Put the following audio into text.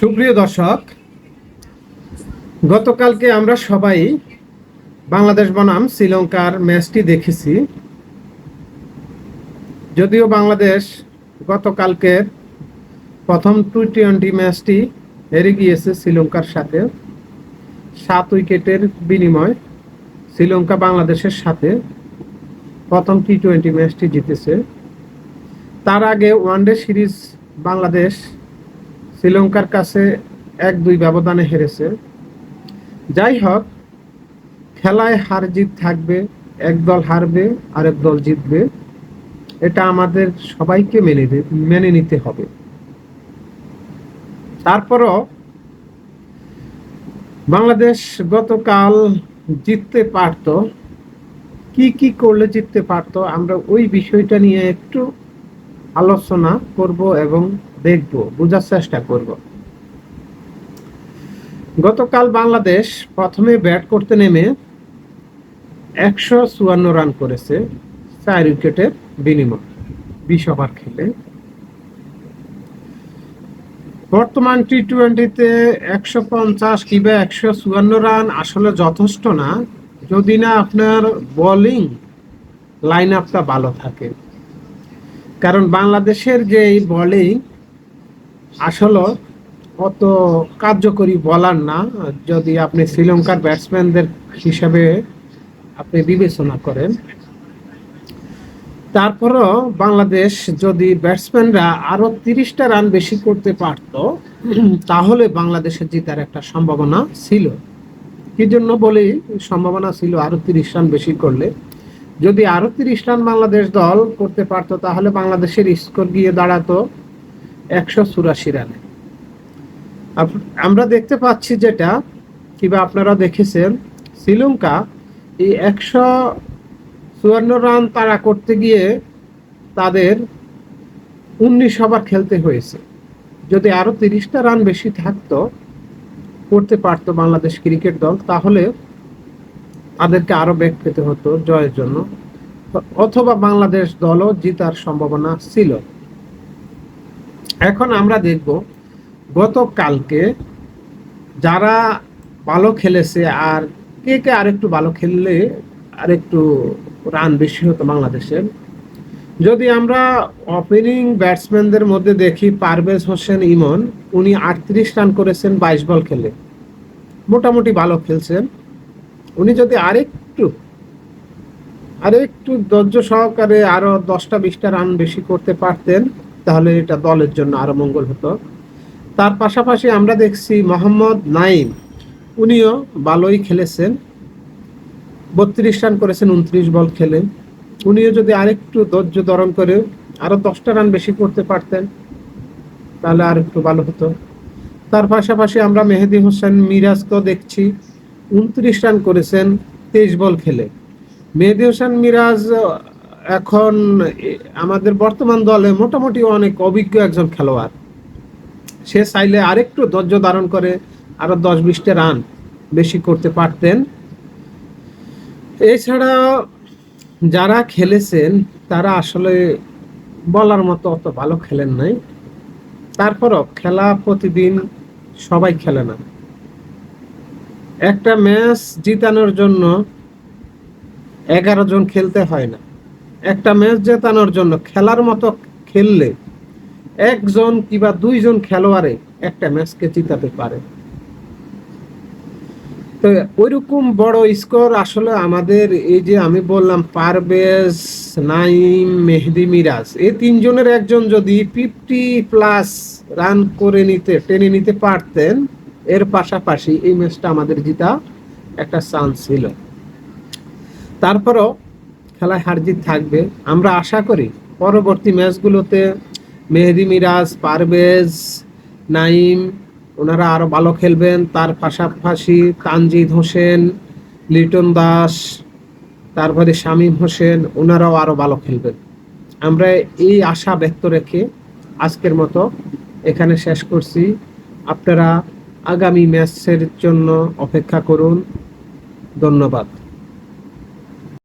সুপ্রিয় দর্শক, গতকালকে আমরা সবাই বাংলাদেশ বনাম শ্রীলঙ্কার ম্যাচটি দেখেছি। যদিও বাংলাদেশ গতকালকের প্রথম টি-20 ম্যাচটি হেরে গিয়েছে শ্রীলঙ্কার সাথে 7 উইকেটের বিনিময়। শ্রীলঙ্কা বাংলাদেশের সাথে প্রথম টি-20 ম্যাচটি জিতেছে। তার আগে ওয়ানডে সিরিজ বাংলাদেশ শ্রীলঙ্কার কাছে 1-2 ব্যবধানে হেরেছে। যাই হোক, খেলায় হার জিত থাকবে, এক দল হারবে আরেক দল জিতবে, এটা আমাদের সবাইকে মেনে নিতে হবে। তারপরও বাংলাদেশ গতকাল জিততে পারত, কি করলে জিততে পারত, আমরা ওই বিষয়টা নিয়ে একটু আলোচনা করব এবং দেখব, বোঝার চেষ্টা করব। গতকাল বাংলাদেশ প্রথমে ব্যাট করতে নেমে 154 রান করেছে 4 উইকেটের বিনিময় 20 ওভার খেলে। বর্তমান টি-20তে 150 কিংবা 154 রান আসলে যথেষ্ট না, যদি না আপনার বোলিং লাইন আপটা ভালো থাকে। কারণ বাংলাদেশের যে বোলিং আসলে অত কার্যকরী বলার না, যদি আপনি শ্রীলঙ্কার ব্যাটসম্যানদের হিসাবে আপনি বিবেচনা করেন। তারপরও বাংলাদেশ যদি ব্যাটসম্যানরা আরো 30টা রান বেশি করতে পারত, তাহলে বাংলাদেশের জেতার একটা সম্ভাবনা ছিল। কি জন্য বলি সম্ভাবনা ছিল? আরো 30 রান বেশি করলে, যদি আরো 30 রান বাংলাদেশ দল করতে পারতো, তাহলে বাংলাদেশের স্কোর গিয়ে দাঁড়াতো 184 রানে। আমরা দেখতে পাচ্ছি যেটা, কিংবা আপনারা দেখেছেন, শ্রীলঙ্কা এই 154 রান তাড়া করতে গিয়ে তাদের 19 ওভার খেলতে হয়েছে। যদি আরো 30টা রান বেশি থাকতো, করতে পারতো বাংলাদেশ ক্রিকেট দল, তাহলে তাদেরকে আরো ব্যাক পেতে হতো জয়ের জন্য, অথবা বাংলাদেশ দলও জেতার সম্ভাবনা ছিল। এখন আমরা দেখব গতকালকে যারা ভালো খেলেছে আর কে আরেকটু ভালো খেললে আরেকটু রান বেশি হতো বাংলাদেশের। যদি আমরা ওপেনিং ব্যাটসম্যানদের মধ্যে দেখি, পারভেজ হোসেন ইমন, উনি 38 রান করেছেন 22 বল খেলে, মোটামুটি ভালো খেলছেন। উনি যদি আরেকটু ধৈর্য সহকারে আরো 10টা-20টা রান বেশি করতে পারতেন, তাহলে এটা দলের জন্য আরো মঙ্গল হতো। তার পাশাপাশি আমরা দেখছি মোহাম্মদ নাইম, উনিও ভালোই খেলেছেন, 32 রান করেছেন 29 বল খেলে। উনিও যদি আরেকটু ধৈর্য ধারণ করে আরো 10টা রান বেশি করতে পারতেন, তাহলে আর একটু ভালো হতো। তার পাশাপাশি আমরা মেহেদী হোসেন মিরাজকেও দেখছি, 29 রান করেছেন 23 বল খেলে। মেহেদী হোসেন মিরাজ এখন আমাদের বর্তমান দলে মোটামুটি অনেক অভিজ্ঞ একজন খেলোয়াড়। সে চাইলে আরেকটু ধৈর্য ধারণ করে আরো 10-20টা রান বেশি করতে পারতেন। এছাড়া যারা খেলেছেন তারা আসলে বলার মতো অত ভালো খেলেন নাই। তারপরও খেলা প্রতিদিন সবাই খেলে না। একটা ম্যাচ জিতানোর জন্য 11 জন খেলতে হয় না। একটা ম্যাচ জেতানোর জন্য খেলার মতো খেললে 1 জন কিংবা 2 জন খেলোয়াড়ে একটা ম্যাচকে জিতাতে পারে। তো ওইরকম বড় স্কোর আসলে আমাদের, এই যে আমি বললাম পারভেজ, নাইম, মেহেদী, মিরাজ, এই 3 জনের একজন যদি 50+ রান করে টেনে নিতে পারতেন, এর পাশাপাশি এই ম্যাচটা আমাদের জিতা একটা চান্স ছিল। তারপরও খেলায় হার জিত থাকবে। আমরা আশা করি পরবর্তী ম্যাচগুলোতে মেহেদী, মিরাজ, পারভেজ, নাইম ওনারা আরো ভালো খেলবেন। তার পাশাপাশি তানজিদ হোসেন, লিটন দাস, তারপরে শামীম হোসেন, ওনারাও আরো ভালো খেলবেন। আমরা এই আশা ব্যক্ত রেখে আজকের মতো এখানে শেষ করছি। আপনারা আগামী ম্যাচের জন্য অপেক্ষা করুন। ধন্যবাদ।